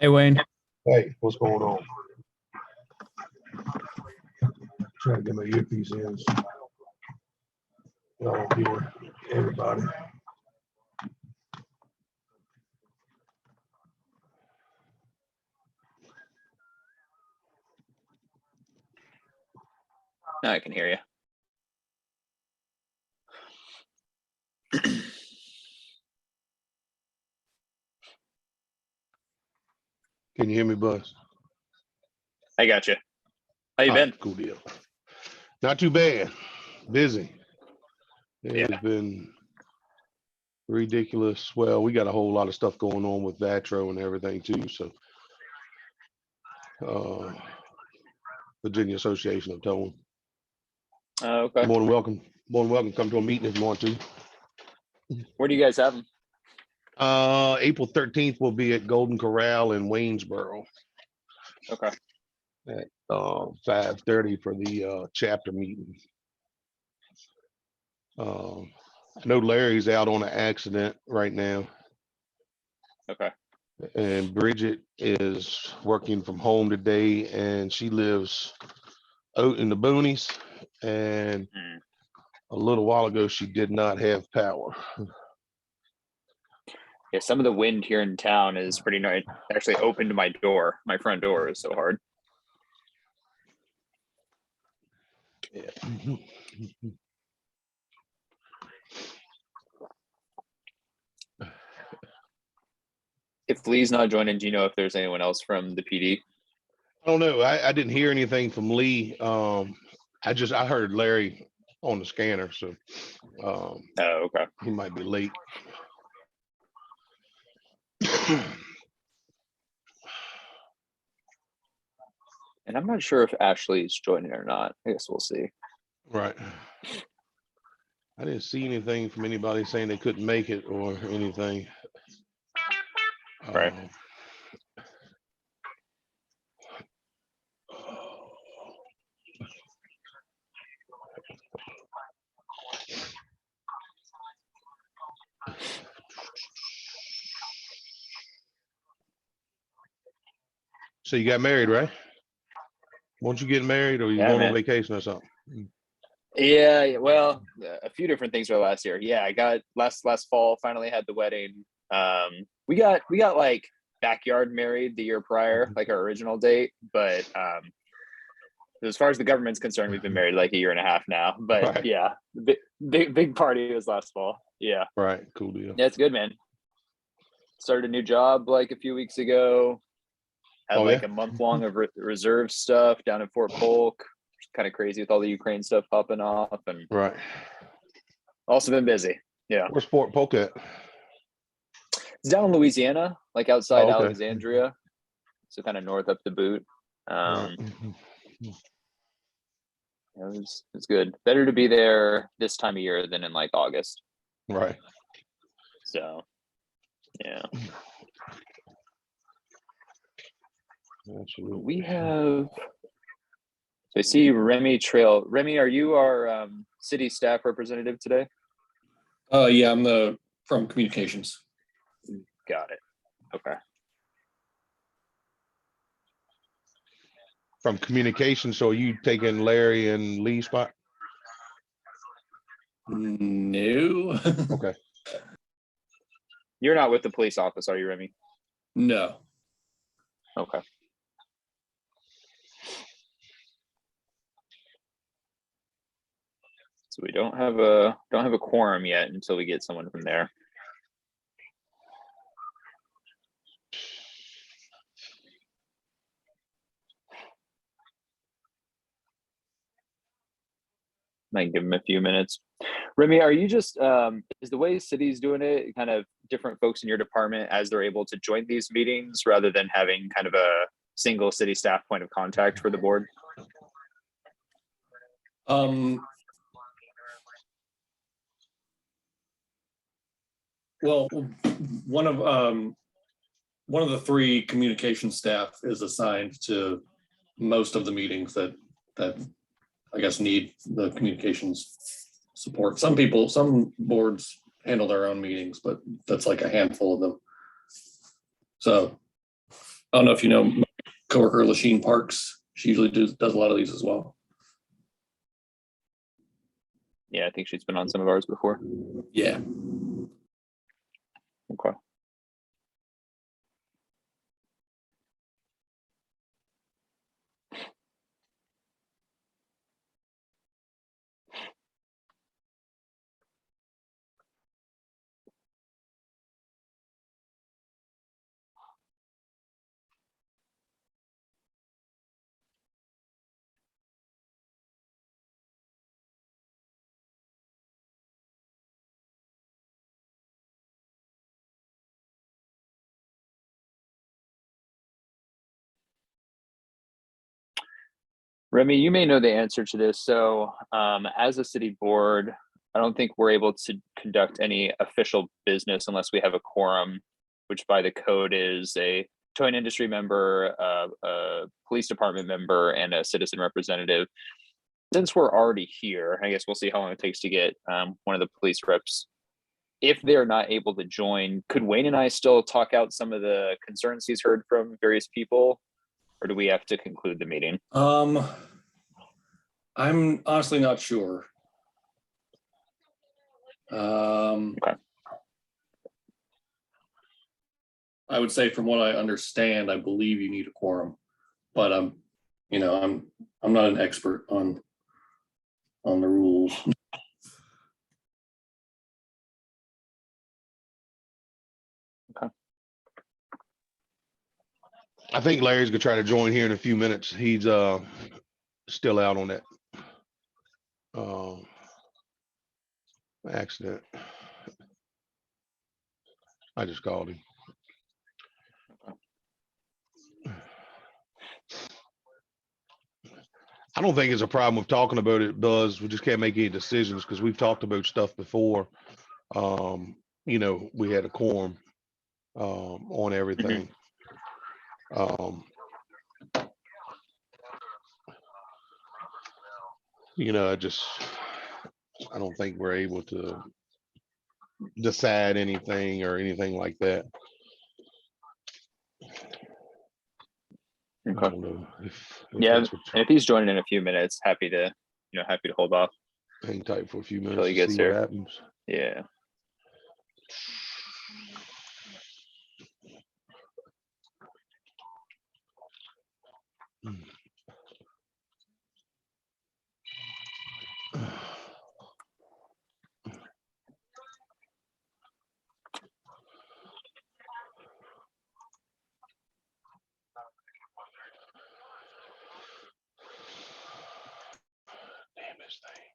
Hey, Wayne. Hey, what's going on? Trying to get my earpiece in. Y'all don't hear everybody. Now I can hear you. Can you hear me, Buzz? I got you. How you been? Cool deal. Not too bad. Busy. Yeah. It's been ridiculous. Well, we got a whole lot of stuff going on with Vatro and everything too. So, Virginia Association of Towing. Okay. More than welcome. More than welcome. Come to a meeting if you want to. Where do you guys have them? April 13th will be at Golden Corral in Waynesboro Okay. at 5:30 for the chapter meeting. I know Larry's out on an accident right now, Okay. and Bridget is working from home today, and she lives out in the boonies. And a little while ago, she did not have power. Yeah, some of the wind here in town is pretty nice. Actually opened my door. My front door is so hard. Yeah. If Lee's not joining, do you know if there's anyone else from the PD? I don't know. I didn't hear anything from Lee. I heard Larry on the scanner, so Oh, okay. he might be late. And I'm not sure if Ashley's joining or not. I guess we'll see. Right. I didn't see anything from anybody saying they couldn't make it or anything. Right. So you got married, right? Weren't you getting married, or you Yeah, going man. on vacation or something? Yeah, well, a few different things for last year. Yeah, I got last fall, finally had the wedding. We got like backyard married the year prior, like our original date, but as far as the government's concerned, we've been married like a year and a half now. But Right. yeah, big party was last fall. Yeah. Right. Cool deal. Yeah, it's good, man. Started a new job like a few weeks ago. Had Oh, like yeah? a month long of reserve stuff down in Fort Polk. Kind of crazy with all the Ukraine stuff popping off, and Right. also been busy. Yeah. Where's Fort Polk at? It's down in Louisiana, like outside Oh, okay. Alexandria. So kind of north up the boot. Right. It's good. Better to be there this time of year than in like August. Right. So yeah. Absolutely. We have, so I see Remy Trail. Remy, are you our city staff representative today? Yeah, I'm from communications. Got it. Okay. From communication, so are you taking Larry and Lee's spot? No. Okay. You're not with the police office, are you, Remy? No. Okay. So we don't have a quorum yet until we get someone from there. Might give them a few minutes. Remy, are you just is the way city's doing it kind of different folks in your department as they're able to join these meetings rather than having kind of a single city staff point of contact for the board? Well, one of the three communication staff is assigned to most of the meetings that I guess need the communications support. Some boards handle their own meetings, but that's like a handful of them. So I don't know if you know my coworker Lasheen Parks. She usually does a lot of these as well. Yeah, I think she's been on some of ours before. Yeah. Okay. Remy, you may know the answer to this. So, as a city board, I don't think we're able to conduct any official business unless we have a quorum, which by the code is a joint industry member, a police department member, and a citizen representative. Since we're already here, I guess we'll see how long it takes to get one of the police reps. If they're not able to join, could Wayne and I still talk out some of the concerns he's heard from various people, or do we have to conclude the meeting? I'm honestly not sure. Okay. I would say from what I understand, I believe you need a quorum, but I'm not an expert on the rules. I think Larry's gonna try to join here in a few minutes. He's still out on that accident. I just called him. I don't think it's a problem with talking about it, Buzz. We just can't make any decisions because we've talked about stuff before. We had a quorum on everything. I don't think we're able to decide anything or anything like that. I Okay. don't know if Yeah, that's what and if he's joining in a few minutes, happy to hold off. hang tight for a few Until minutes he to gets see what here. happens. Yeah. Damn this thing.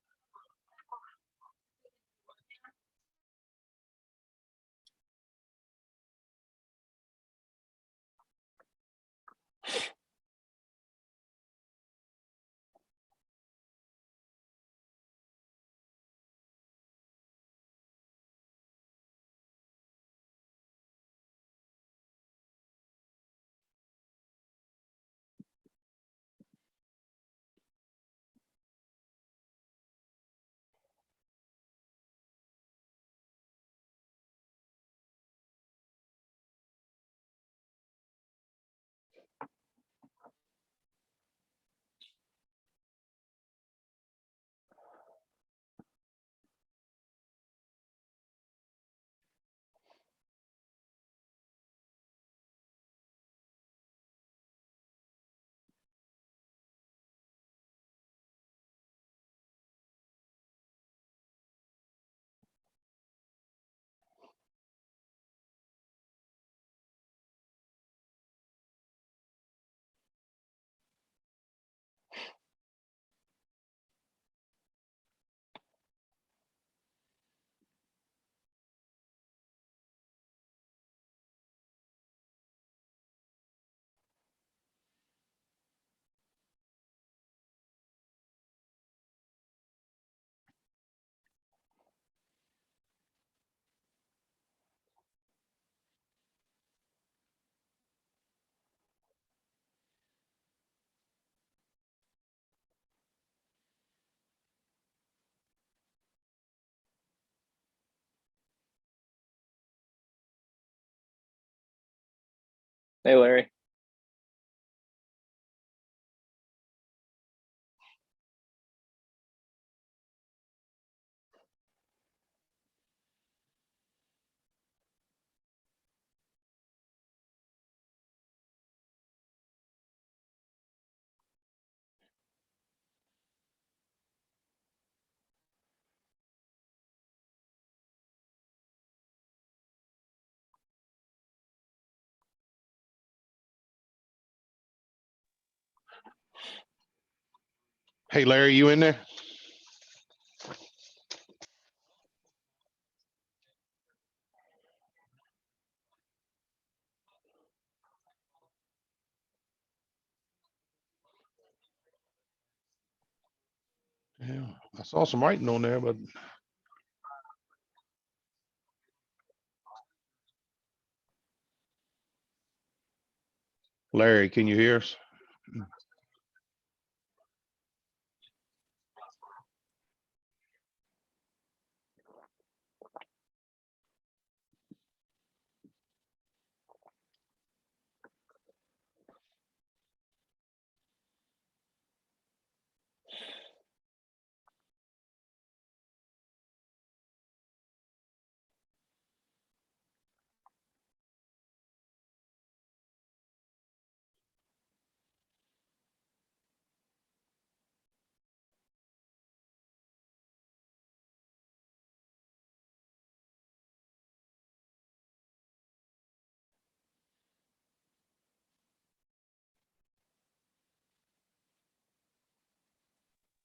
Hey, Larry. Hey, Larry, you in there? Yeah, I saw some writing on there, but Larry, can you hear us?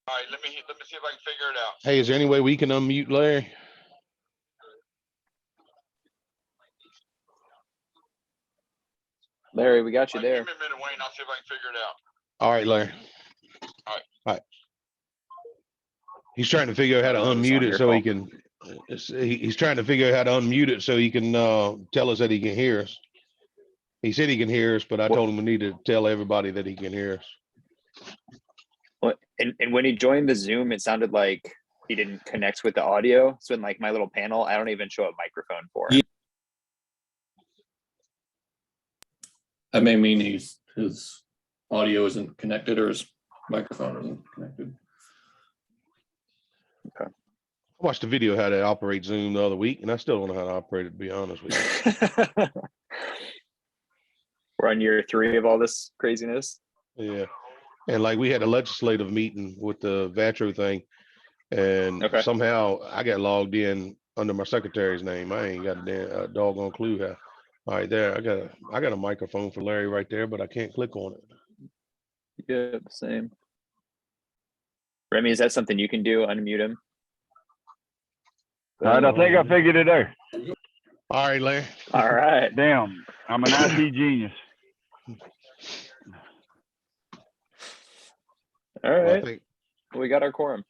All right, let me see if I can figure it out. Hey, is there any way we can unmute Larry? Larry, we got you All right, there. give me a minute, Wayne. I'll see if I can figure it out. All right, Larry. All right. All right. He's trying to figure out how to That was unmute on it your so he call. can, he's trying to figure out how to unmute it so he can tell us that he can hear us. He said he can hear us, but I What- told him we need to tell everybody that he can hear us. What? And when he joined the Zoom, it sounded like he didn't connect with the audio. So in like my little panel, I don't even show a microphone for him. That may mean his audio isn't connected or his microphone isn't connected. I watched a video how to operate Zoom the other week, and I still don't know how to operate it, to be honest with you. We're on year 3 of all this craziness. Yeah. And like we had a legislative meeting with the Vatro thing, and Okay. somehow I got logged in under my secretary's name. I ain't got a damn doggone clue how. All right, there. I got a microphone for Larry right there, but I can't click on it. Yeah, the same. Remy, is that something you can do? Unmute him. All right, I think I figured it out. All right, Larry. All right. Damn, I'm an IT genius. All Well, I right. think, We got our quorum.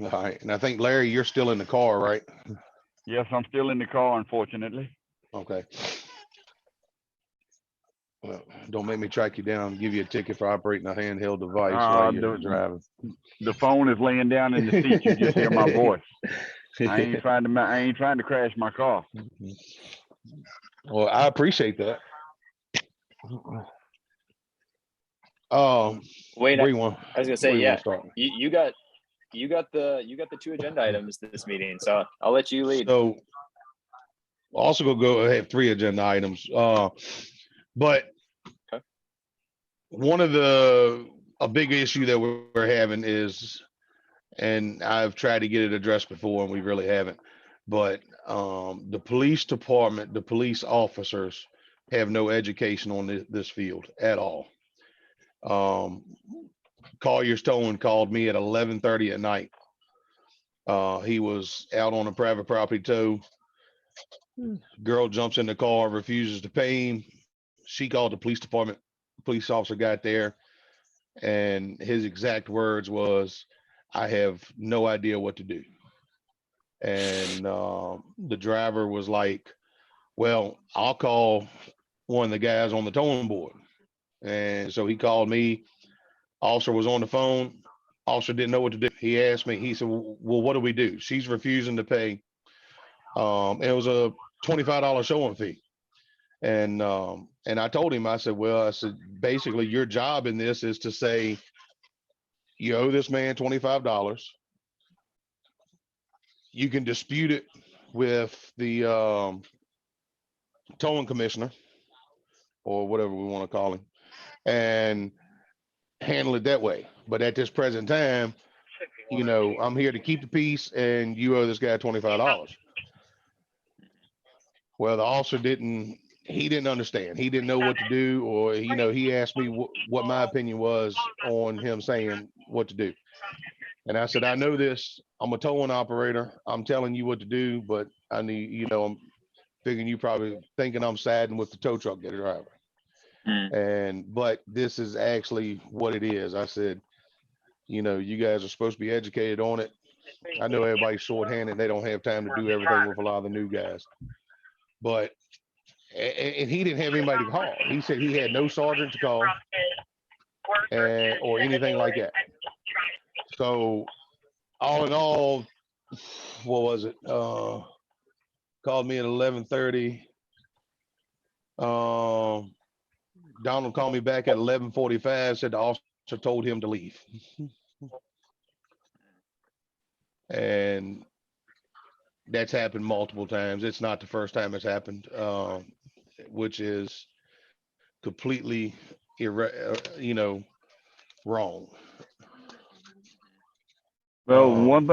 all right. And I think, Larry, you're still in the car, right? Yes, I'm still in the car, unfortunately. Okay. Well, don't make me track you down and give you a ticket for operating a handheld device while you're driving. The phone is laying down in the seat. You just hear my voice. I ain't trying to crash my car. Well, I appreciate that. Wait, where you want? I was gonna where say, you yeah, wanna start? you got the 2 agenda items this meeting, so I'll let you lead. So also gonna go ahead, 3 agenda items. But Okay. one of a big issue that we're having is, and I've tried to get it addressed before and we really haven't, but the police department, the police officers have no education on this field at all. Collier's Towing called me at 11:30 at night. He was out on a private property tow. Girl jumps in the car, refuses to pay him. She called the police department. Police officer got there, and his exact words was, "I have no idea what to do." And the driver was like, "Well, I'll call one of the guys on the towing board." And so he called me. Officer was on the phone. Officer didn't know what to do. He asked me, he said, "Well, what do we do?" She's refusing to pay. And it was a $25 showing fee. And I told him, I said, "Well, I said, basically your job in this is to say, you owe this man $25. You can dispute it with the towing commissioner or whatever we want to call him, and handle it that way. But at this present time, you know, I'm here to keep the peace and you owe this guy $25. Well, the officer didn't he didn't understand. He didn't know what to do, or, you know, he asked me what my opinion was on him saying what to do. And I said, I know this. I'm a towing operator. I'm telling you what to do, but I need, you know, I'm figuring you probably thinking I'm siding with the tow truck driver. But this is actually what it is. I said, you know, you guys are supposed to be educated on it. I know everybody's shorthanded. They don't have time to do everything with a lot of the new guys. But, and he didn't have anybody to call. He said he had no sergeant to call or anything like that. So all in all, what was it? Called me at 11:30. Donald called me back at 11:45, said the officer told him to leave. And that's happened multiple times. It's not the first time it's happened, which is completely, you know, wrong. Well, one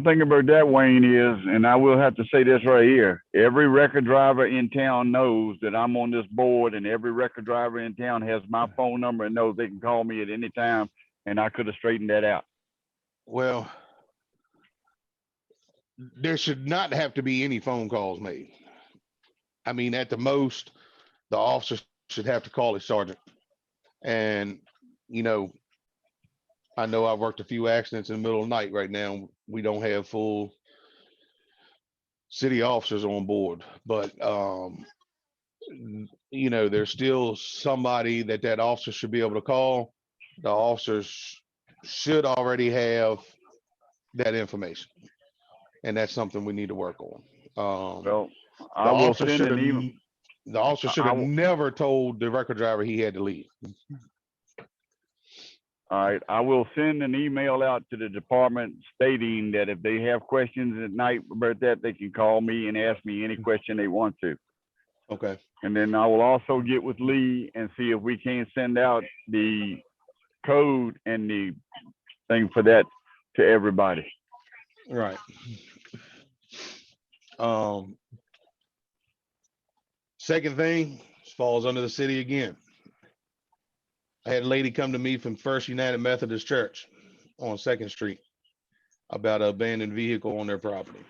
thing about that, Wayne, is, and I will have to say this right here, every record driver in town knows that I'm on this board, and every record driver in town has my phone number and knows they can call me at any time, and I could have straightened that out. Well, there should not have to be any phone calls made. I mean, at the most, the officer should have to call his sergeant. And, you know I've worked a few accidents in the middle of the night right now. We don't have full city officers on board, but, you know, there's still somebody that officer should be able to call. The officers should already have that information. And that's something we need to work on. Well, The I will officer send should an have, email. the officer should have never told the record driver he had to leave. All right, I will send an email out to the department stating that if they have questions at night about that, they can call me and ask me any question they want to. Okay. And then I will also get with Lee and see if we can send out the code and the thing for that to everybody. Right. Second thing falls under the city again. I had a lady come to me from First United Methodist Church on 2nd Street about an abandoned vehicle on their property.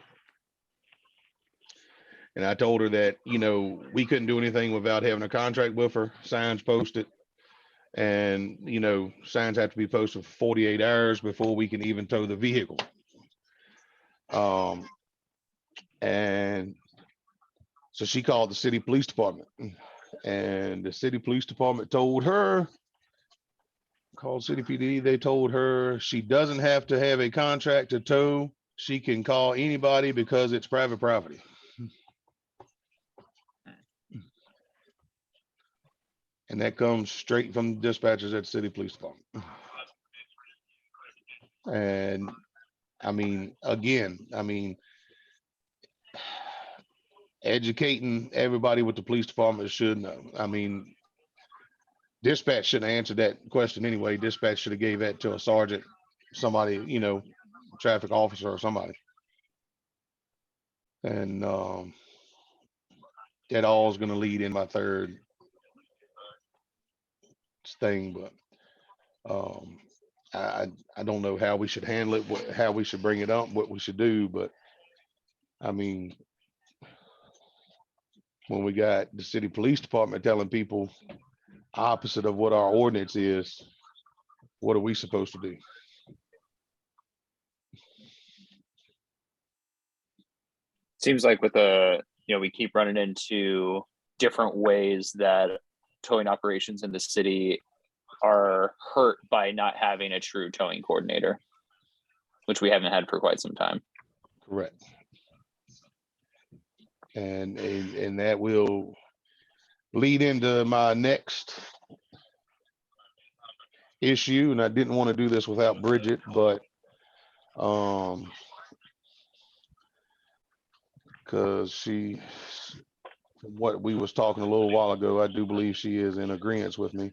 And I told her that, you know, we couldn't do anything without having a contract with her, signs posted. And, you know, signs have to be posted for 48 hours before we can even tow the vehicle. And so she called the city police department, and the city police department told her, called City PD, they told her she doesn't have to have a contract to tow. She can call anybody because it's private property. And that comes straight from dispatchers at the city police department. And I mean, again, educating everybody with the police department should know. I mean, dispatch should have answered that question anyway. Dispatch should have gave that to a sergeant, somebody, you know, traffic officer or somebody. And that all is going to lead in my third thing, but I don't know how we should handle it, how we should bring it up, what we should do. But I mean, when we got the city police department telling people opposite of what our ordinance is, what are we supposed to do? Seems like with we keep running into different ways that towing operations in the city are hurt by not having a true towing coordinator, which we haven't had for quite some time. Correct. And that will lead into my next issue. And I didn't want to do this without Bridget, but because she, from what we was talking a little while ago, I do believe she is in agreement with me.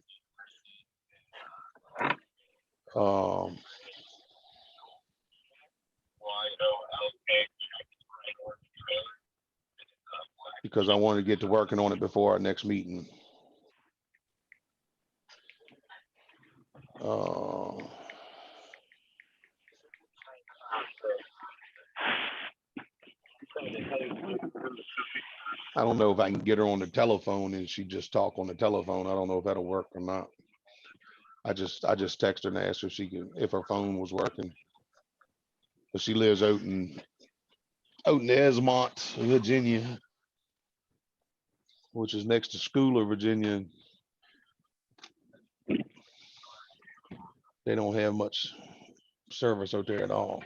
because I wanted to get to working on it before our next meeting. I don't know if I can get her on the telephone and she just talk on the telephone. I don't know if that'll work or not. I just texted her and asked her if she could, if her phone was working. But she lives out in Esmont, Virginia, which is next to Schooler, Virginia. They don't have much service out there at all.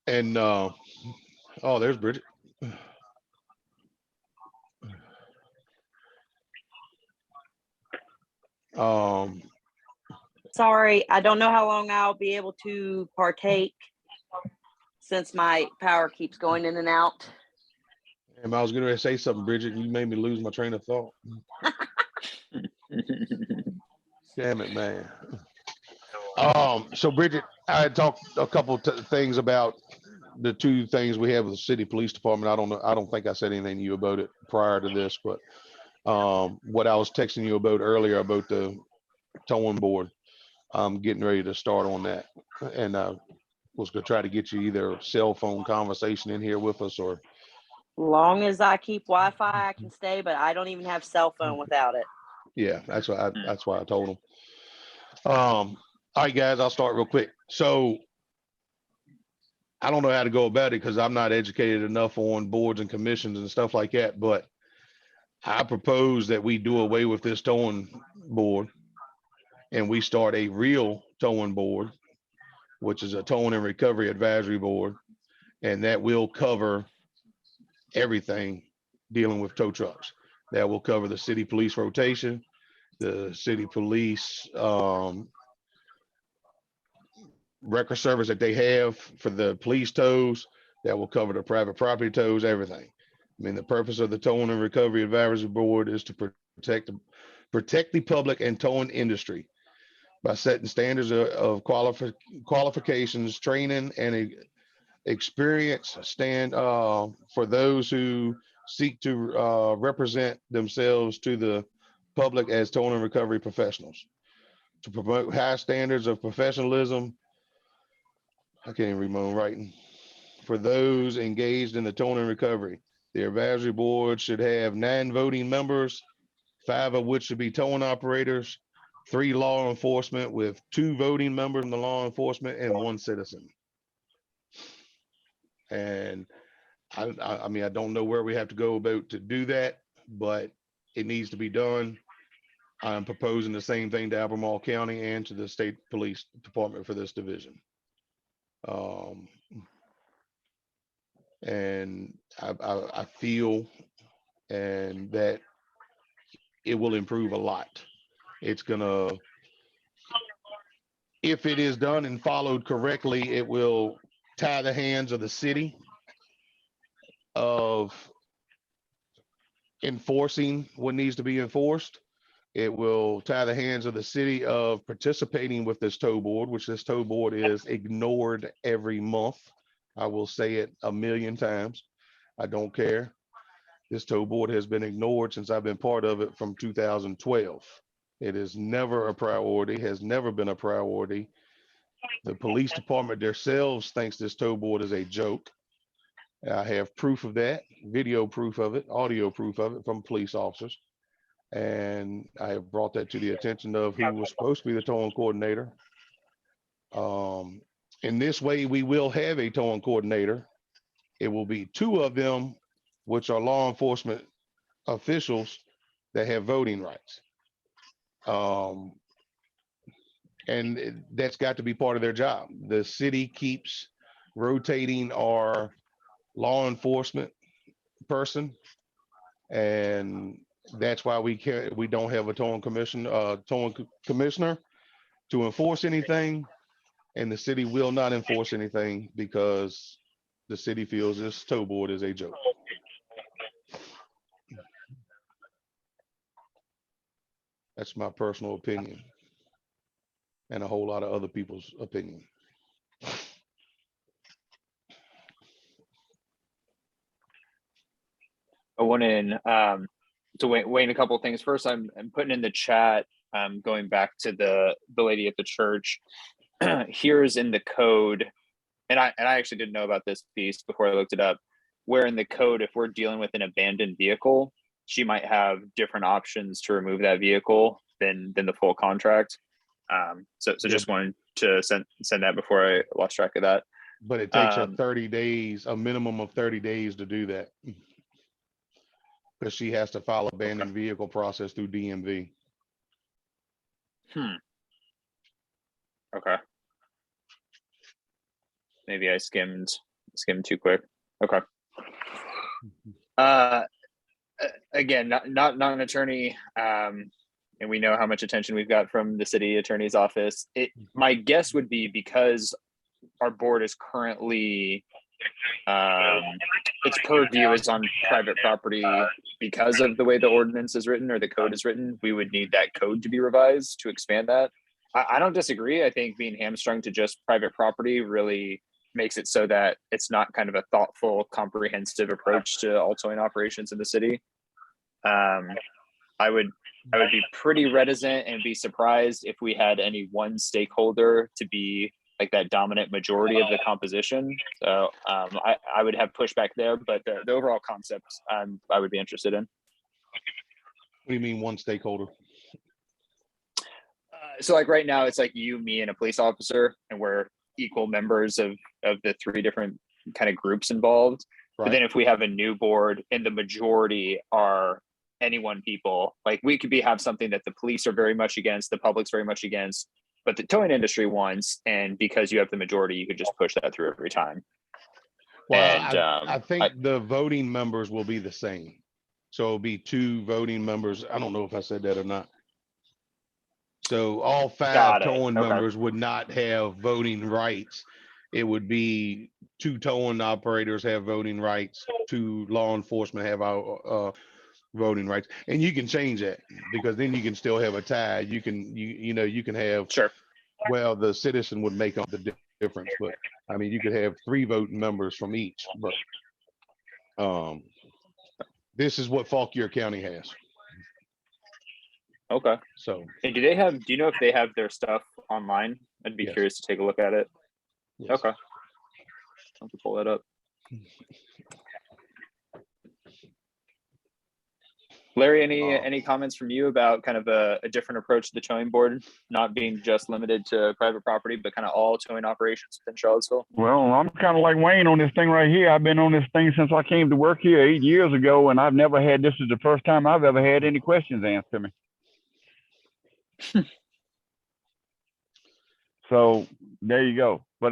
And oh, there's Bridget. Sorry, I don't know how long I'll be able to partake since my power keeps going in and out. And I was going to say something, Bridget, and you made me lose my train of thought. Damn it, man. So Bridget, I had talked a couple things about the two things we have with the city police department. I don't know. I don't think I said anything to you about it prior to this, but what I was texting you about earlier about the towing board, I'm getting ready to start on that, and was going to try to get you either a cell phone conversation in here with us, or Long as I keep Wi-Fi, I can stay, but I don't even have cell phone without it. yeah, that's why I told them. All right, guys, I'll start real quick. So I don't know how to go about it because I'm not educated enough on boards and commissions and stuff like that, but I propose that we do away with this towing board and we start a real towing board, which is a towing and recovery advisory board, and that will cover everything dealing with tow trucks. That will cover the city police rotation, the city police record service that they have for the police tows. That will cover the private property tows, everything. I mean, the purpose of the towing and recovery advisory board is to protect the public and towing industry by setting standards of qualifications, training, and experience for those who seek to represent themselves to the public as towing and recovery professionals, to promote high standards of professionalism. I can't even read my own writing. For those engaged in the towing and recovery, the advisory board should have 9 voting members, 5 of which should be towing operators, 3 law enforcement with 2 voting members in the law enforcement, and 1 citizen. And I mean, I don't know where we have to go about to do that, but it needs to be done. I'm proposing the same thing to Albemarle County and to the state police department for this division. And I feel and that it will improve a lot. It's gonna, if it is done and followed correctly, it will tie the hands of the city of enforcing what needs to be enforced. It will tie the hands of the city of participating with this tow board, which this tow board is ignored every month. I will say it 1,000,000 times. I don't care. This tow board has been ignored since I've been part of it from 2012. It is never a priority, has never been a priority. The police department themselves thinks this tow board is a joke. I have proof of that, video proof of it, audio proof of it from police officers. And I have brought that to the attention of who was supposed to be the towing coordinator. In this way, we will have a towing coordinator. It will be 2 of them, which are law enforcement officials that have voting rights. And that's got to be part of their job. The city keeps rotating our law enforcement person, and that's why we don't have a towing commissioner to enforce anything, and the city will not enforce anything because the city feels this tow board is a joke. That's my personal opinion. And a whole lot of other people's opinion. I want in to Wayne a couple of things. First, I'm putting in the chat. Going back to the lady at the church. Here's in the code, and I actually didn't know about this piece before I looked it up. Where in the code, if we're dealing with an abandoned vehicle, she might have different options to remove that vehicle than the full contract. So just wanted to send that before I lost track of that. But it takes her 30 days, a minimum of 30 days to do that. Because she has to file abandoned vehicle process through DMV. Okay. Maybe I skimmed too quick. Okay. Again, not an attorney, and we know how much attention we've got from the city attorney's office. My guess would be because our board is currently its purview is on private property because of the way the ordinance is written or the code is written. We would need that code to be revised to expand that. I don't disagree. I think being hamstrung to just private property really makes it so that it's not kind of a thoughtful, comprehensive approach to all towing operations in the city. I would be pretty reticent and be surprised if we had any one stakeholder to be like that dominant majority of the composition. So I would have pushback there, but the overall concept I would be interested in. What do you mean one stakeholder? So like right now, it's like you, me, and a police officer, and we're equal members of the three different kind of groups involved. Right. But then if we have a new board and the majority are anyone people, like we could have something that the police are very much against, the public's very much against, but the towing industry wants, and because you have the majority, you could just push that through every time. Well, And I think the voting members will be the same. So it'll be 2 voting members. I don't know if I said that or not. So all 5 towing members would not have voting rights. It would be 2 towing operators have voting rights, 2 law enforcement have our voting rights, and you can change that because then you can still have a tie. You can have, sure. Well, the citizen would make up the difference, but I mean, you could have 3 voting members from each. But this is what Fauquier County has. Okay. So, and do you know if they have their stuff online? I'd be curious to take a look at it. yes. Okay. I'll have to pull that up. Larry, any comments from you about kind of a different approach to the towing board, not being just limited to private property, but kind of all towing operations within Charlottesville? Well, I'm kind of like Wayne on this thing right here. I've been on this thing since I came to work here 8 years ago, and I've never had, this is the first time I've ever had any questions answered to me. So there you go. But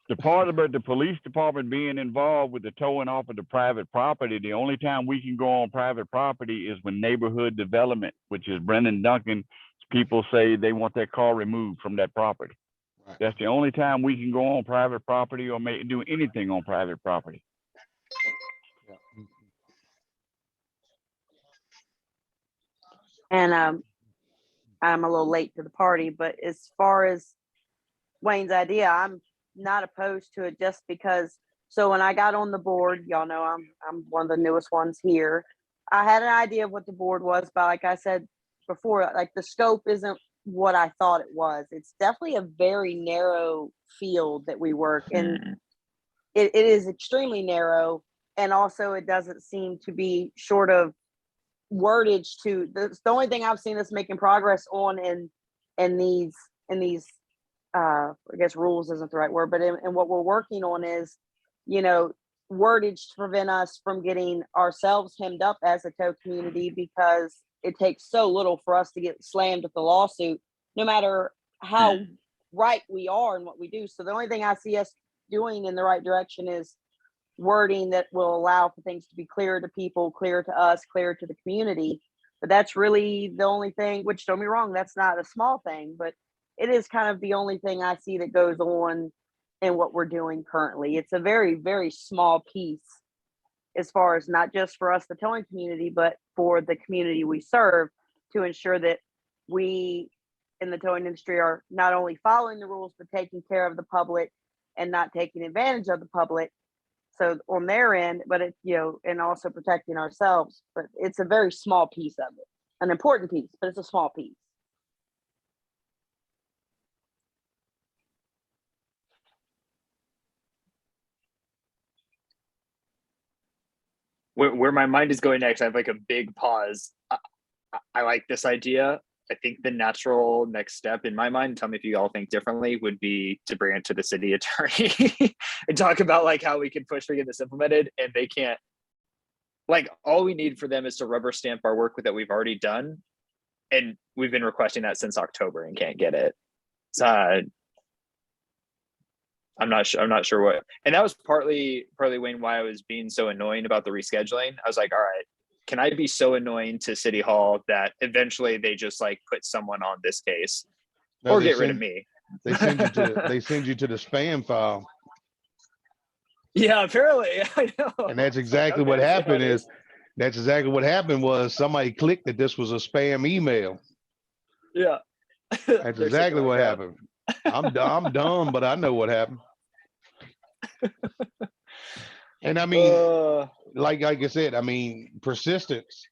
the part about the police department being involved with the towing off of the private property, the only time we can go on private property is when neighborhood development, which is Brendan Duncan, people say they want their car removed from that property. Right. That's the only time we can go on private property or do anything on private property. And I'm a little late to the party, but as far as Wayne's idea, I'm not opposed to it just because. So when I got on the board, y'all know I'm one of the newest ones here. I had an idea of what the board was, but like I said before, like the scope isn't what I thought it was. It's definitely a very narrow field that we work in. It is extremely narrow, and also it doesn't seem to be short of wordage to the only thing I've seen that's making progress on in these I guess rules isn't the right word, but in what we're working on is, wordage to prevent us from getting ourselves hemmed up as a tow community, because it takes so little for us to get slammed with the lawsuit, no matter how right we are in what we do. So the only thing I see us doing in the right direction is wording that will allow for things to be clearer to people, clearer to us, clearer to the community. But that's really the only thing, which don't be wrong, that's not a small thing, but it is kind of the only thing I see that goes on in what we're doing currently. It's a very, very small piece as far as not just for us, the towing community, but for the community we serve, to ensure that we in the towing industry are not only following the rules, but taking care of the public and not taking advantage of the public. So on their end, but it, and also protecting ourselves. But it's a very small piece of it, an important piece, but it's a small piece. Where my mind is going next, I have like a big pause. I like this idea. I think the natural next step in my mind, tell me if you all think differently, would be to bring it to the city attorney and talk about like how we can push to get this implemented. And they can't, like, all we need for them is to rubber stamp our work that we've already done. And we've been requesting that since October and can't get it. So I'm not sure what, and that was partly Wayne, why I was being so annoying about the rescheduling. I was like, all right, can I be so annoying to City Hall that eventually they just like put someone on this case No, or they get rid of send- me? They send you to the spam file. Yeah, apparently. I know. And that's It's like, exactly okay, what I see how happened it is that's exactly what happened was somebody clicked that this was a spam email. Yeah. That's They're sick of exactly my what crap. happened. I'm dumb, but I know what happened. And I mean, like I said, I mean, persistence.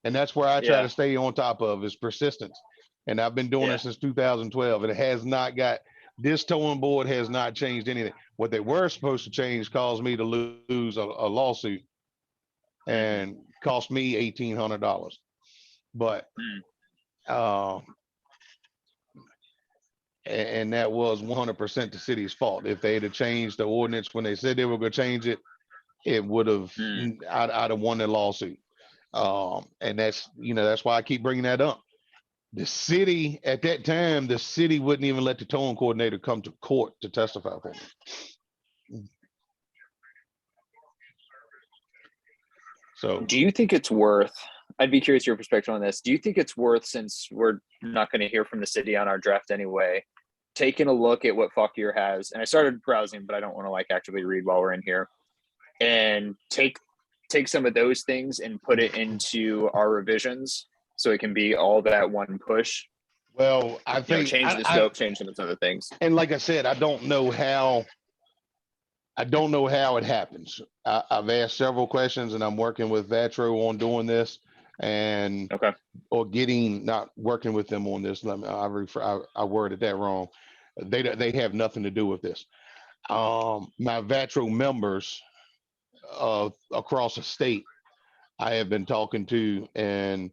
And that's where I try Yeah. to stay on top of is persistence. And I've been doing Yeah. it since 2012. And it has not got, this towing board has not changed anything. What they were supposed to change caused me to lose a lawsuit and cost me $1,800. But, and that was 100% the city's fault. If they had changed the ordinance when they said they were going to change it, it would have, I'd have won the lawsuit. And that's, that's why I keep bringing that up. The city at that time, the city wouldn't even let the towing coordinator come to court to testify for me. So Do you think it's worth, I'd be curious your perspective on this. Do you think it's worth, since we're not going to hear from the city on our draft anyway, taking a look at what Fauquier has? And I started browsing, but I don't want to like actively read while we're in here, and take some of those things and put it into our revisions so it can be all that one push. well, I think Change the scope, change some of those other things. and like I said, I don't know how it happens. I've asked several questions and I'm working with Vatro on doing this and Okay. or not working with them on this. I worded that wrong. They have nothing to do with this. My Vatro members across the state, I have been talking to and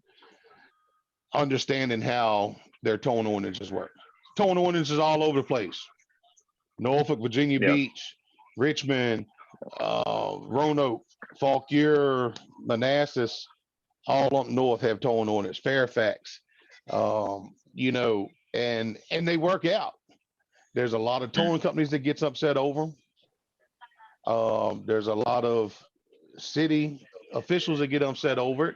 understanding how their towing ordinances work. Towing ordinances all over the place. Norfolk, Virginia Beach, Richmond, Roanoke, Fauquier, Manassas, all up north have towing ordinance. Fairfax, and they work out. There's a lot of towing companies that gets upset over them. There's a lot of city officials that get upset over it,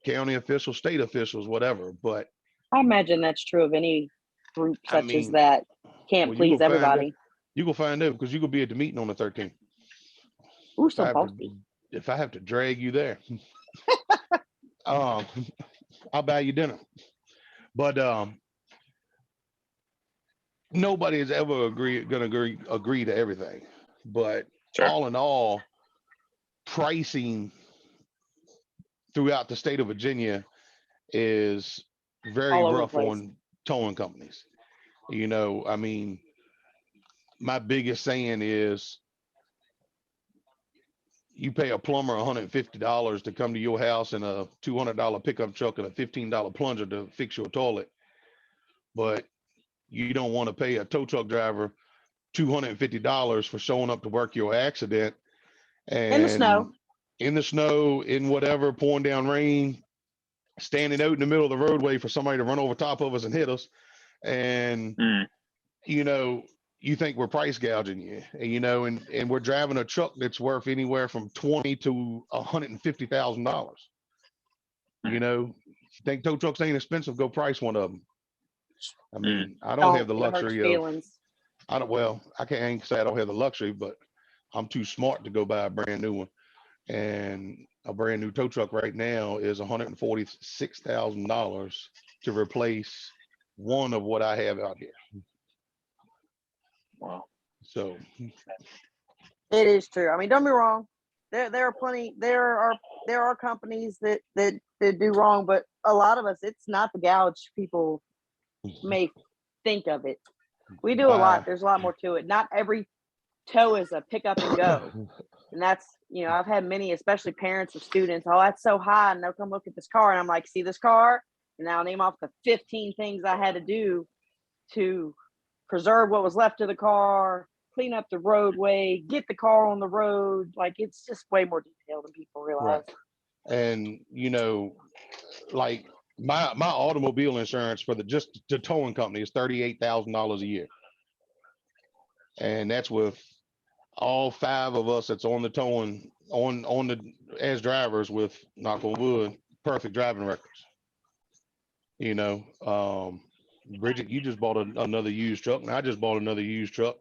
county officials, state officials, whatever. But I imagine that's true of any group I such as mean, that can't well, you please gonna find everybody. you gonna find out because you gonna be at the meeting on the 13th. Ooh, If I so have to- boasty. if I have to drag you there, I'll buy you dinner. But nobody is ever agree to everything. But Sure. all in all, pricing throughout the state of Virginia is very All over the rough place. on towing companies. I mean, my biggest saying is you pay a plumber $150 to come to your house in a $200 pickup truck and a $15 plunger to fix your toilet. But you don't want to pay a tow truck driver $250 for showing up to work your accident and in the snow, in whatever, pouring down rain, standing out in the middle of the roadway for somebody to run over top of us and hit us. And, you think we're price gouging you, and we're driving a truck that's worth anywhere from $20,000 to $150,000. You think tow trucks ain't expensive? Go price one of them. I mean, I don't have the It hurts luxury of, feelings. I can't say I don't have the luxury, but I'm too smart to go buy a brand new one. And a brand new tow truck right now is $146,000 to replace one of what I have out here. Wow. So It is true. I mean, don't be wrong. There are plenty. There are companies that do wrong, but a lot of us, it's not the gouge people may think of it. We do a lot. There's a lot more to it. Not every tow is a pick up and go. And that's, I've had many, especially parents of students. Oh, that's so high. And they'll come look at this car. And I'm like, see this car? And I'll name off the 15 things I had to do to preserve what was left of the car, clean up the roadway, get the car on the road. Like, it's just way more detailed than people realize. Right. And like my automobile insurance for just the towing company is $38,000 a year. And that's with all 5 of us that's on the towing as drivers with, knock on wood, perfect driving records. Bridget, you just bought another used truck, and I just bought another used truck.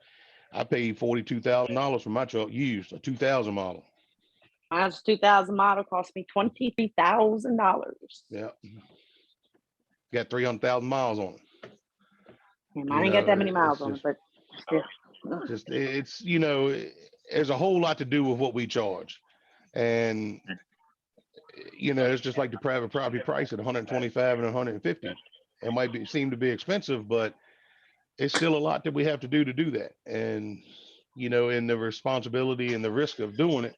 I paid $42,000 for my truck used, a 2000 model. Mine's 2000 model, cost me $23,000. Yeah. Got 300,000 miles on it. And I ain't got that many miles on it, but still. It's there's a whole lot to do with what we charge. And it's just like the private property price at 125 and 150. It might seem to be expensive, but it's still a lot that we have to do that. And and the responsibility and the risk of doing it.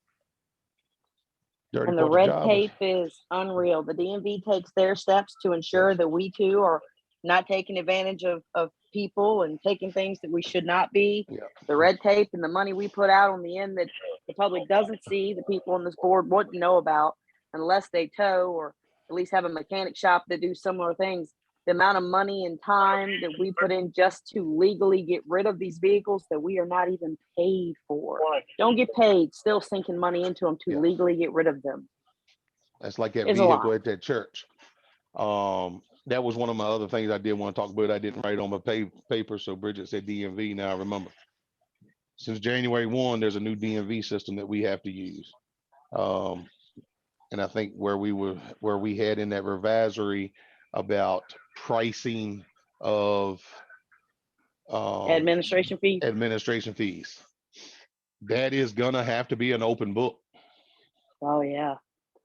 And the red tape is unreal. The DMV takes their steps to ensure that we too are not taking advantage of people and taking things that we should not be. Yeah. The red tape and the money we put out on the end that the public doesn't see, the people on this board wouldn't know about unless they tow or at least have a mechanic shop that do similar things. The amount of money and time that we put in just to legally get rid of these vehicles that we are not even paid for. Don't get paid, still sinking money into them to legally get rid of them. That's like that vehicle at that church. That was one of my other things I did want to talk about. I didn't write on my paper, so Bridget said DMV. Now I remember. Since January 1, there's a new DMV system that we have to use. And I think where we had in that revisory about pricing of administration fees. That is gonna have to be an open book. Oh yeah,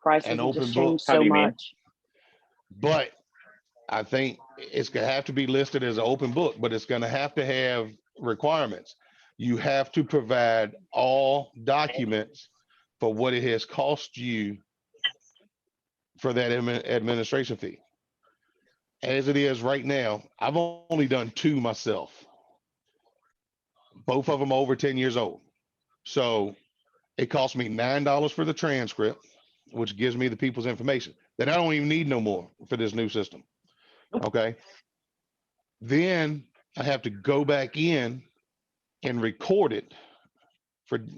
prices An have open just book. changed so much. But I think it's gonna have to be listed as an open book, but it's gonna have to have requirements. You have to provide all documents for what it has cost you for that administration fee. As it is right now, I've only done 2 myself. Both of them over 10 years old. So it cost me $9 for the transcript, which gives me the people's information that I don't even need no more for this new system. Okay. Then I have to go back in and record it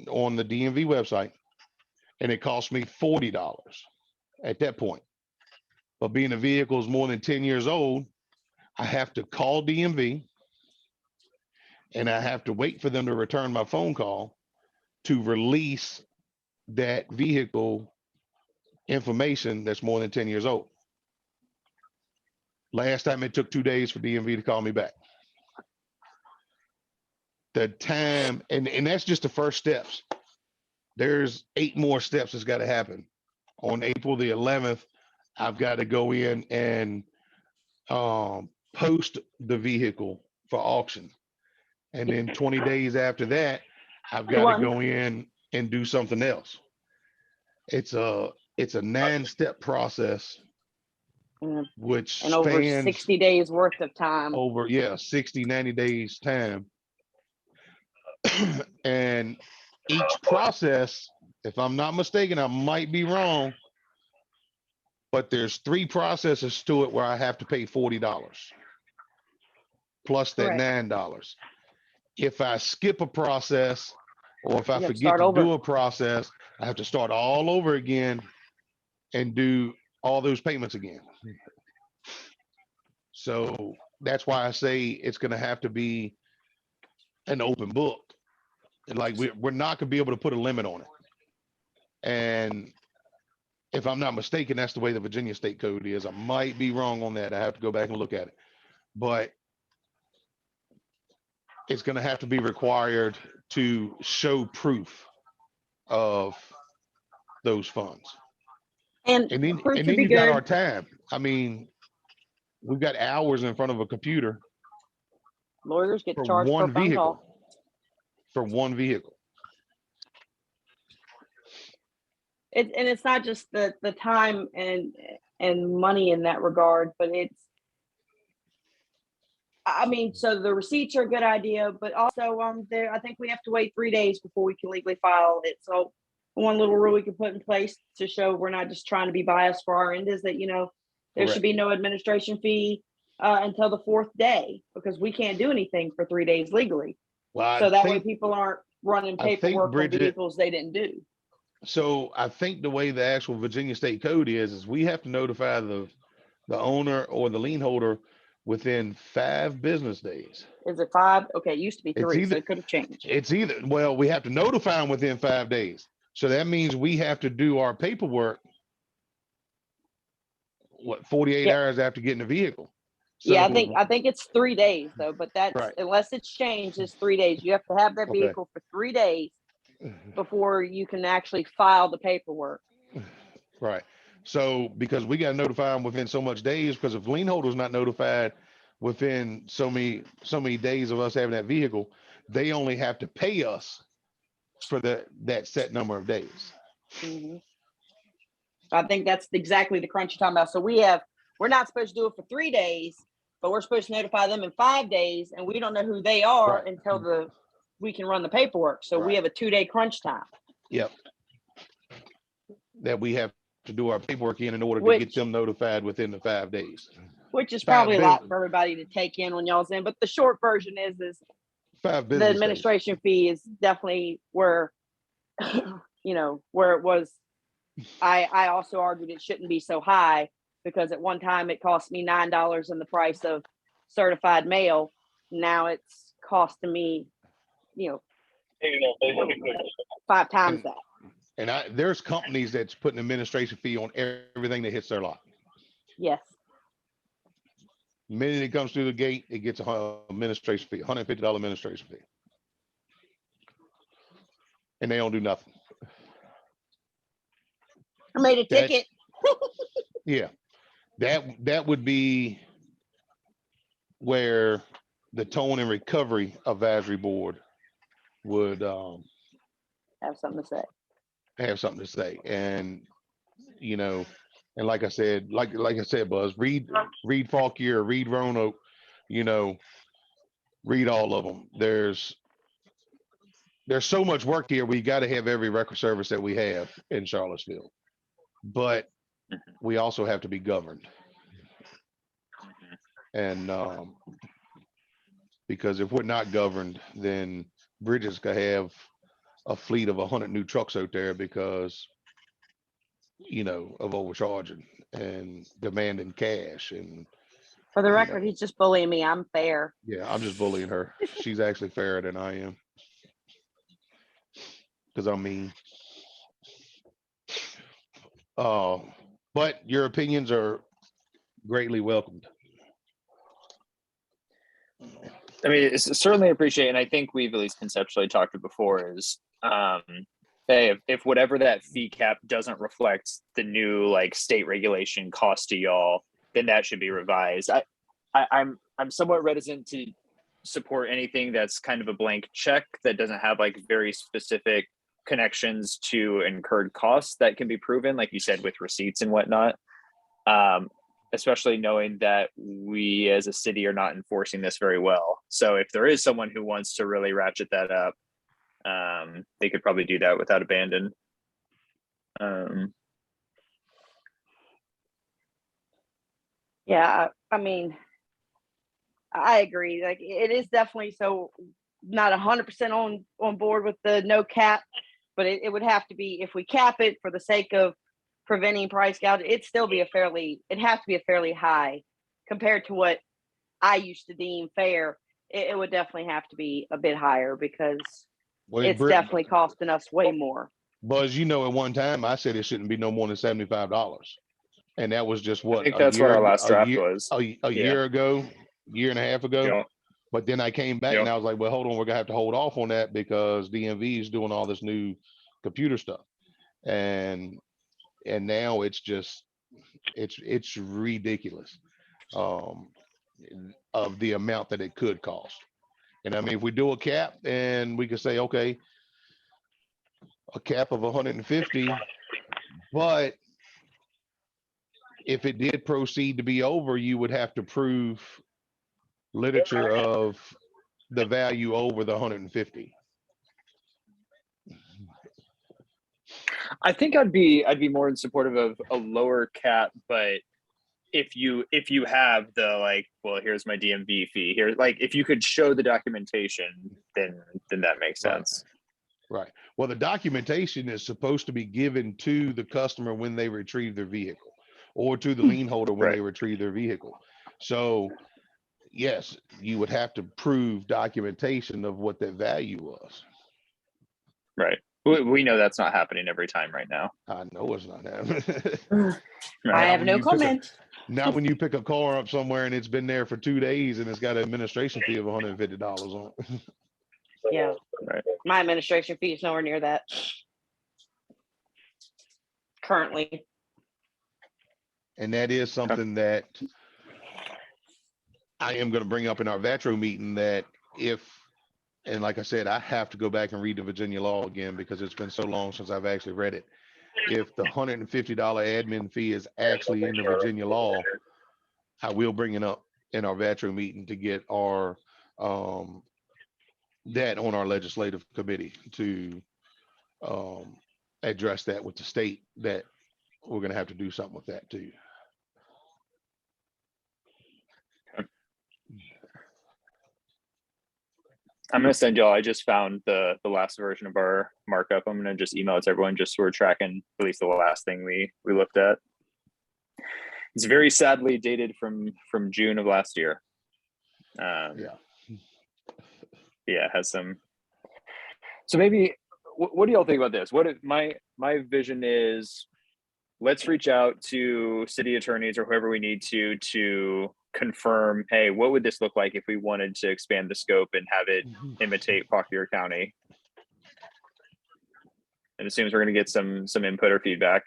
on the DMV website. And it cost me $40 at that point. But being the vehicle is more than 10 years old, I have to call DMV and I have to wait for them to return my phone call to release that vehicle information that's more than 10 years old. Last time it took 2 days for DMV to call me back. The time, and that's just the first steps. There's 8 more steps that's got to happen. On April the 11th, I've got to go in and post the vehicle for auction. And then 20 days after that, I've got to go in and do something else. It's a 9-step process, which and over 60 days worth of time. 60, 90 days time. And each process, if I'm not mistaken, I might be wrong, but there's 3 processes to it where I have to pay $40 plus that $9. If I skip a process or if I forget to do a process, I have to start all over again and do all those payments again. So that's why I say it's going to have to be an open book. And like we're not gonna be able to put a limit on it. And if I'm not mistaken, that's the way the Virginia State Code is. I might be wrong on that. I have to go back and look at it. But it's gonna have to be required to show proof of those funds. And And then, proof and would then be you got good. our tab. I mean, we've got hours in front of a computer Lawyers get for charged for a one phone vehicle. call. For one vehicle. And it's not just the time and money in that regard, but it's, I mean, so the receipts are a good idea, but also there, I think we have to wait 3 days before we can legally file it. So one little rule we can put in place to show we're not just trying to be biased for our end is that, there should Correct. be no administration fee until the 4th day, because we can't do anything for 3 days legally. Well, So that way people aren't running I think, paperwork on Bridget- vehicles they didn't do. So I think the way the actual Virginia State Code is we have to notify the owner or the lien holder within 5 business days. Is it 5? Okay, it used to be It's 3, so either- it could have changed. It's either, well, we have to notify them within 5 days. So that means we have to do our paperwork, 48 Yeah. hours after getting the vehicle. Yeah, So- I think it's 3 days though, but that's, Right. unless it's changed, it's 3 days. You have to have that Okay. vehicle for 3 days before you can actually file the paperwork. Right. So because we got to notify them within so much days, because if lien holder's not notified within so many days of us having that vehicle, they only have to pay us for that set number of days. Mhm. I think that's exactly the crunch you're talking about. So we're not supposed to do it for 3 days, but we're supposed to notify them in 5 days, and we don't know who they are Right. until we can run the paperwork. So we Right. have a 2-day crunch time. Yep. That we have to do our paperwork in order to Which- get them notified within the 5 days. Which is 5 probably a lot business- for everybody to take in when y'all's in, but the short version is 5 the business days. administration fee is definitely where, where it was. I also argued it shouldn't be so high, because at one time it cost me $9 in the price of certified mail. Now it's costing me, 5 times that. And there's companies that's putting administration fee on everything that hits their lot. Yes. The minute it comes through the gate, it gets a administration fee, $150 administration fee. And they don't do nothing. I made a That's- ticket. Yeah, that would be where the towing and recovery advisory board would Have something to say. have something to say. And and like I said, Buzz, read Fauquier, read Roanoke, read all of them. There's so much work here. We got to have every record service that we have in Charlottesville, but we also have to be governed. And because if we're not governed, then Bridges could have a fleet of 100 new trucks out there because of overcharging and demanding cash. And For the know. record, he's just bullying me. I'm fair. yeah, I'm just bullying her. She's actually fairer than I am because I'm mean. But your opinions are greatly welcomed. I mean, it's certainly appreciate, and I think we've at least conceptually talked it before. Is hey, if whatever that fee cap doesn't reflect the new state regulation cost to y'all, then that should be revised. I'm somewhat reticent to support anything that's kind of a blank check that doesn't have very specific connections to incurred costs that can be proven, like you said, with receipts and whatnot. Especially knowing that we as a city are not enforcing this very well. So if there is someone who wants to really ratchet that up, they could probably do that without abandon. Yeah, I mean, I agree. It is definitely so not 100% on board with the no cap, but it would have to be, if we cap it for the sake of preventing price gouging, it'd have to be a fairly high compared to what I used to deem fair. it would definitely have to be a bit higher because Well, it's definitely costing us way more. Buzz, you know, at one time I said it shouldn't be no more than $75. And that was just I what, think a that's what year, our last a draft year, was. a Yeah. year ago, year and a half ago. Yeah. But then I came back Yeah. and I was like, well, hold on, we're gonna have to hold off on that because DMV is doing all this new computer stuff. And now it's just, it's ridiculous of the amount that it could cost. And I mean, if we do a cap and we could say, okay, a cap of 150, but if it did proceed to be over, you would have to prove literature of the value over the 150. I think I'd be more in supportive of a lower cap, but if you have the like, well, here's my DMV fee here, like if you could show the documentation, then that makes Right. sense. Right. Well, the documentation is supposed to be given to the customer when they retrieve their vehicle, or to the lien holder when they Right. retrieve their vehicle. So yes, you would have to prove documentation of what that value was. Right. We know that's not happening every time right now. I know it's not happening. I Right. have when no you pick a- comment. Not when you pick a car up somewhere and it's been there for 2 days and it's got an administration fee of $150 on it. Yeah. Right. My administration fee is nowhere near that currently. And that is something that I am going to bring up in our VATRO meeting, that if, and like I said, I have to go back and read the Virginia law again because it's been so long since I've actually read it. If the $150 admin fee is actually in the Virginia law, I will bring it up in our VATRO meeting to get our, that on our legislative committee to address that with the state, that we're going to have to do something with that too. I'm gonna send y'all. I just found the last version of our markup. I'm gonna just email it to everyone just so we're tracking at least the last thing we looked at. It's very sadly dated from June of last year. Yeah. Yeah, it has some. So maybe, what do y'all think about this? My vision is, let's reach out to city attorneys or whoever we need to confirm, hey, what would this look like if we wanted to expand the scope and have it imitate Fauquier County? And as soon as we're going to get some input or feedback,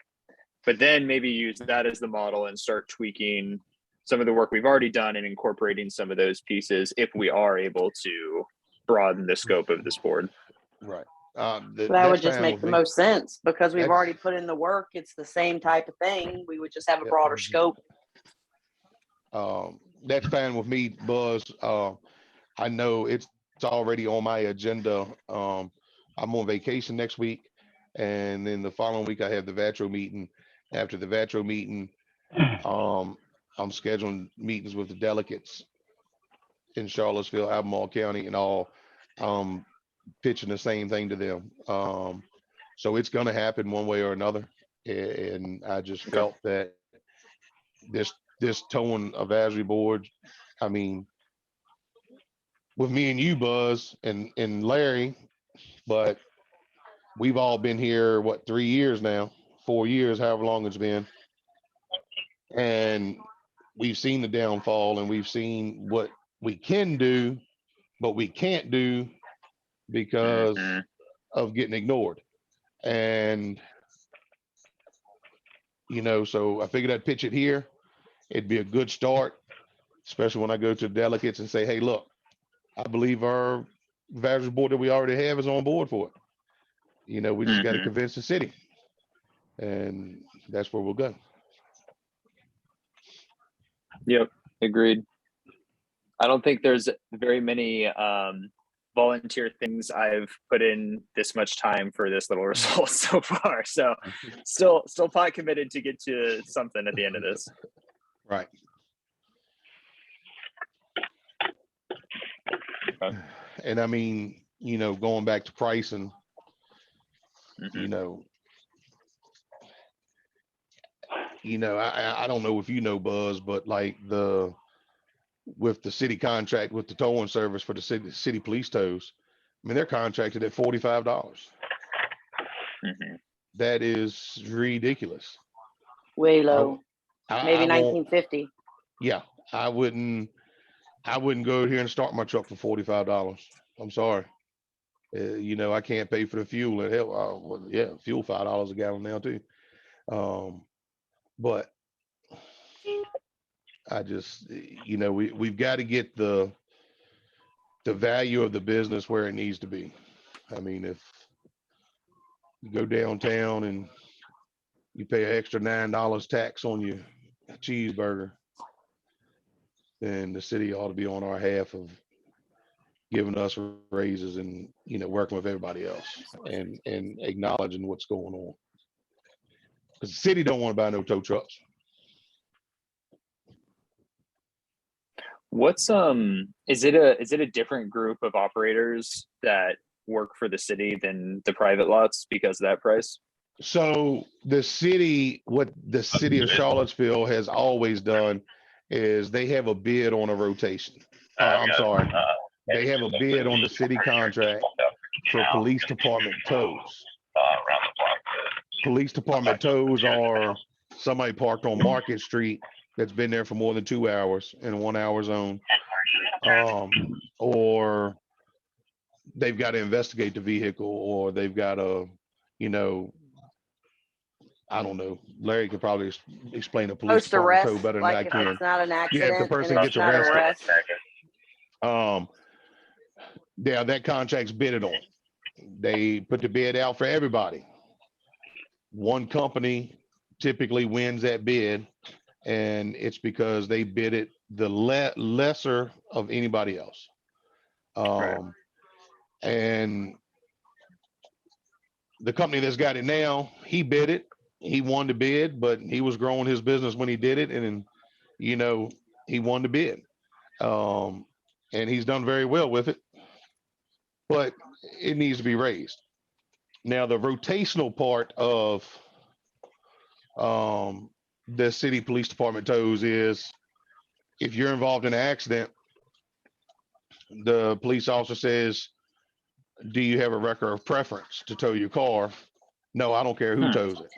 but then maybe use that as the model and start tweaking some of the work we've already done and incorporating some of those pieces if we are able to broaden the scope of this board. Right. That would just make the most sense because we've That's- already put in the work. It's the same type of thing. We would just have a Yep. broader scope. That's fine with me, Buzz. I know it's already on my agenda. I'm on vacation next week, and then the following week I have the VATRO meeting. After the VATRO meeting, I'm scheduling meetings with the delegates in Charlottesville, Albemarle County, and all, pitching the same thing to them. So it's going to happen one way or another, and I just felt that this towing advisory board, I mean, with me and you, Buzz, and Larry, but we've all been here, what, 3 years now, 4 years, however long it's been. And we've seen the downfall, and we've seen what we can do, but we can't do because of getting ignored. And, so I figured I'd pitch it here. It'd be a good start, especially when I go to the delegates and say, hey, look, I believe our advisory board that we already have is on board for it. We just got to convince the city, and that's where we'll go. Yep, agreed. I don't think there's very many volunteer things I've put in this much time for this little result so far. So still pot committed to get to something at the end of this. Right. Okay. And I mean, going back to pricing, I don't know if Buzz, but like the with the city contract with the towing service for the city police tows, I mean, they're contracted at $45. Mhm. That is ridiculous. Way low, maybe I won't, 1950. yeah, I wouldn't go here and start my truck for $45. I'm sorry. You know, I can't pay for the fuel and hell, well, yeah, fuel $5 a gallon now too. But I just, you know, we've got to get the value of the business where it needs to be. I mean, if you go downtown and you pay an extra $9 tax on your cheeseburger, then the city ought to be on our half of giving us raises and, you know, working with everybody else and acknowledging what's going on. Because the city don't want to buy no tow trucks. What's is it a different group of operators that work for the city than the private lots because of that price? So the city, what the city of Charlottesville has always done is they have a bid on a rotation. I'm sorry. They have a bid on the city contract for police department tows. Police department tows are somebody parked on Market Street that's been there for more than 2 hours in a 1 hour zone. Or they've got to investigate the vehicle, or they've got to, you know, I don't know. Larry could probably explain a police Post department arrest, tow better than like I if can. it's not an Yeah, if the accident person and gets it's not an arrested. arrest. Yeah, that contract's bidded on. They put the bid out for everybody. One company typically wins that bid, and it's because they bid it the lesser of anybody else. Right. And the company that's got it now, he bid it. He won the bid, but he was growing his business when he did it, and you know, he won the bid. And he's done very well with it, but it needs to be raised. Now, the rotational part of the city police department tows is if you're involved in an accident, the police officer says, do you have a record of preference to tow your car? No, I don't care who tows it.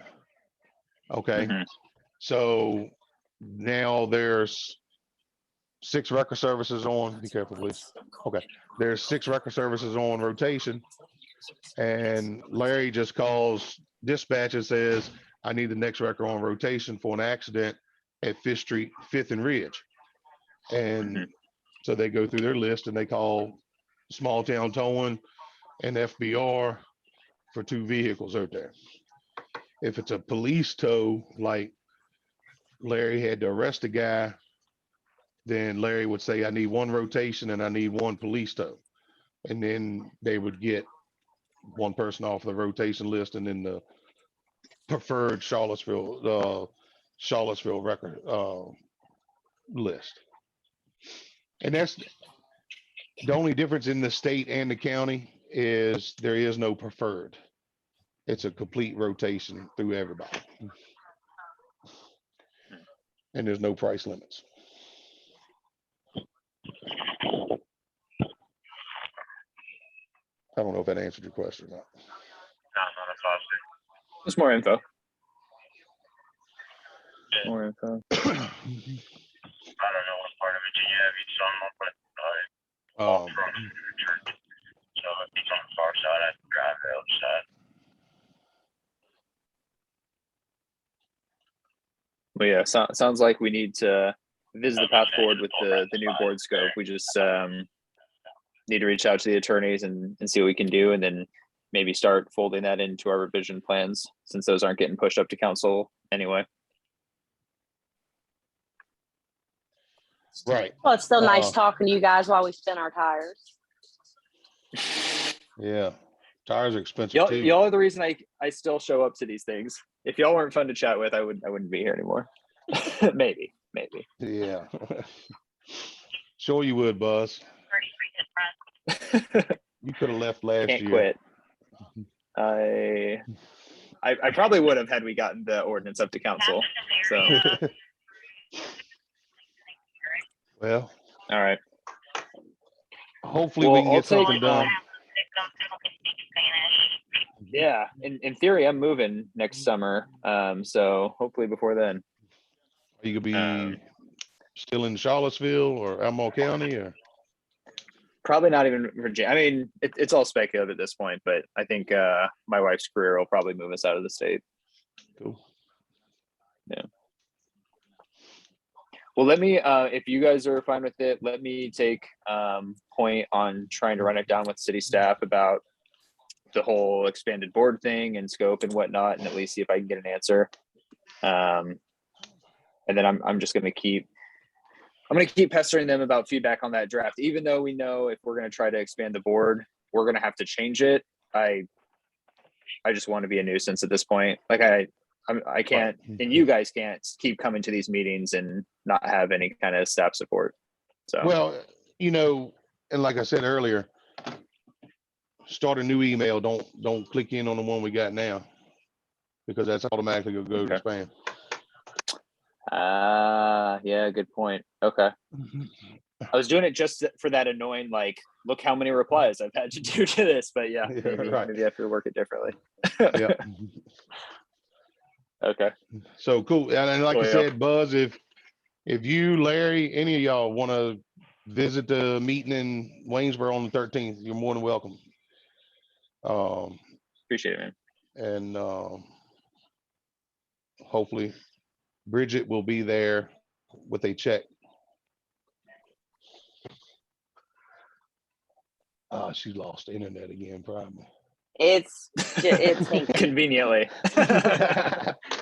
Okay. Mhm. So now there's 6 record services on. Be careful, please. Okay. There's 6 record services on rotation. And Larry just calls dispatch and says, I need the next record on rotation for an accident at 5th Street, 5th and Ridge. And so they go through their list and they call Small Town Towing and FBR for 2 vehicles out there. If it's a police tow, like Larry had to arrest a guy, then Larry would say, I need 1 rotation and I need 1 police tow. And then they would get 1 person off the rotation list and then the preferred Charlottesville record list. And that's the only difference in the state and the county is there is no preferred. It's a complete rotation through everybody. And there's no price limits. I don't know if that answered your question or not. Just more info. More info. I don't know what part of Virginia have you saw him, but from church. So if he's on the far side, I have to drive the other side. But yeah, sounds like we need to visit the path forward with the new board scope. We just need to reach out to the attorneys and see what we can do, and then maybe start folding that into our revision plans, since those aren't getting pushed up to council anyway. Right. Well, it's still nice talking to you guys while we spin our tires. Yeah. Tires are expensive too. Y'all are the reason I still show up to these things. If y'all weren't fun to chat with, I wouldn't be here anymore. maybe. Yeah. Sure you would, Buzz. You could have left last Can't year. quit. I probably would have had we gotten the ordinance up to council. So Well, All right. Hopefully Well, we can I'll get something take, done. Yeah, in theory, I'm moving next summer. So hopefully before then. You could be Um, still in Charlottesville or Albemarle County or? Probably not even Virginia. I mean, it's all speculative at this point, but I think my wife's career will probably move us out of the state. Cool. Well, let me, if you guys are fine with it, let me take point on trying to run it down with city staff about the whole expanded board thing and scope and whatnot, and at least see if I can get an answer. And then I'm just going to keep pestering them about feedback on that draft, even though we know if we're going to try to expand the board, we're going to have to change it. I just want to be a nuisance at this point. Like I can't, and you guys can't keep coming to these meetings and not have any kind of staff support. So, Well, and like I said earlier, start a new email. Don't click in on the one we got now, because that's automatically gonna go to spam. yeah, good point. Okay. I was doing it just for that annoying, like, look how many replies I've had to do to this, but yeah, Yeah, maybe right. I have to work it differently. Yeah. Okay. So cool. And like Cool, I yeah. said, Buzz, if you, Larry, any of y'all want to visit the meeting in Waynesboro on the 13th, you're more than welcome. Appreciate it, man. And hopefully Bridget will be there with a check. She lost internet again, probably. It's hinky. Conveniently.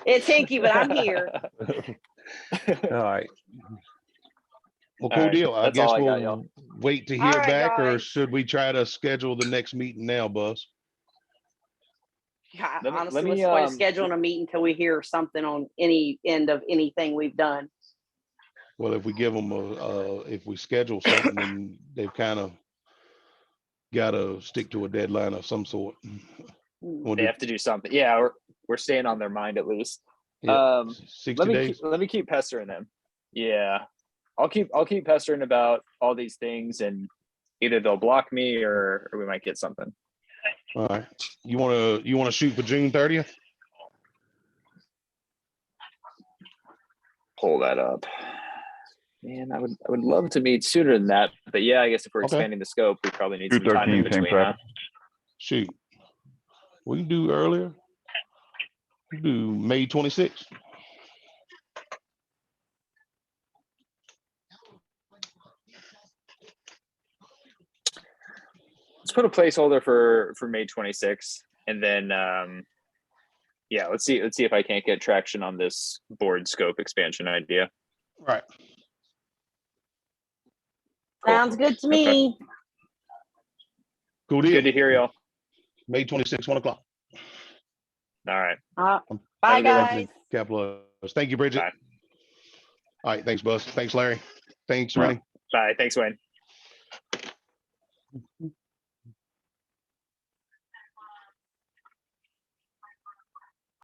It's hinky, but I'm here. All right. Well, All cool right, deal. I that's guess all I got, we'll y'all. wait to All hear right, back, or guys. should we try to schedule the next meeting now, Buzz? Yeah, Let me- honestly, let me, what's the point of scheduling a meeting until we hear something on any end of anything we've done? Well, if we give them if we schedule something, then they've kind of got to stick to a deadline of some sort. We'll They do, have to do something. Yeah, we're staying on their mind at least. yeah, 60 days. Let me keep pestering them. Yeah, I'll keep pestering about all these things, and either they'll block me or we might get something. All right. You want to shoot for June 30th? Pull that up. Man, I would love to meet sooner than that, but yeah, I guess if we're Okay. expanding the scope, we probably need some time 213, in same between. Huh? traffic. Shoot. We can do earlier. We can do May 26th. Let's put a placeholder for May 26th, and then yeah, let's see if I can't get traction on this board scope expansion idea. Right. Cool. Sounds good to me. Cool deal. Good to hear y'all. May 26th, 1 o'clock. All right. Bye, Have a good one. guys. Capital. Thank you, Bridget. Bye. All right. Thanks, Buzz. Thanks, Larry. Thanks, Yeah. Ronnie. Bye. Thanks, Wayne.